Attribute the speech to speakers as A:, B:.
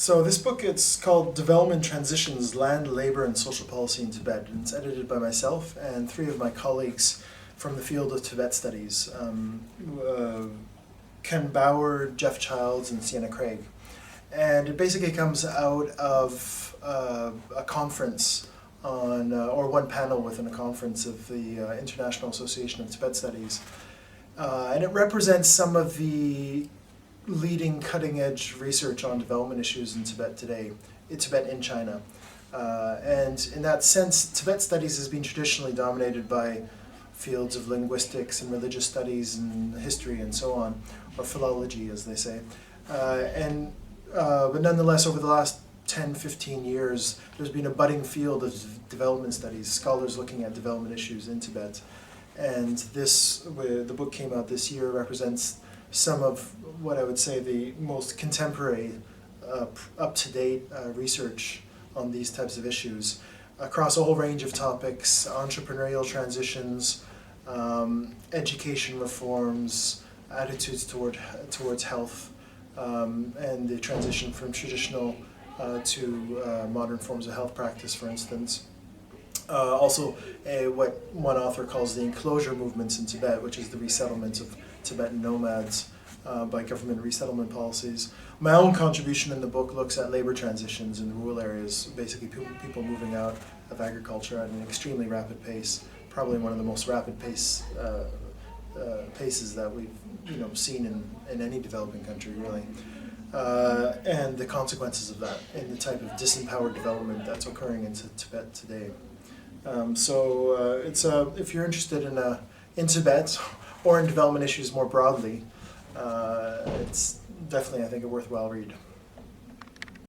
A: So this book, it's called Development Transitions, Land, Labor and Social Policy in Tibet, and it's edited by myself and three of my colleagues from the field of Tibet studies, Ken Bauer, Jeff Childs, and Sienna Craig. And it basically comes out of a conference on, or one panel within a conference of the International Association of Tibet Studies. And it represents some of the leading cutting-edge research on development issues in Tibet today, in Tibet in China. And in that sense, Tibet studies has been traditionally dominated by fields of linguistics and religious studies and history and so on, or philology as they say. But nonetheless, over the last 10, 15 years, there's been a budding field of development studies, scholars looking at development issues in Tibet. And the book came out this year, represents some of what I would say the most contemporary, up-to-date research on these types of issues across a whole range of topics: entrepreneurial transitions, education reforms, attitudes towards health, and the transition from traditional to modern forms of health practice, for instance. Also, what one author calls the enclosure movements in Tibet, which is the resettlement of Tibetan nomads by government resettlement policies. My own contribution in the book looks at labor transitions in rural areas, basically people moving out of agriculture at an extremely rapid pace, probably one of the most rapid paces that we've seen in any developing country, really. And the consequences of that and the type of disempowered development that's occurring in Tibet today. If you're interested in Tibet or in development issues more broadly, it's definitely, I think, a worthwhile read.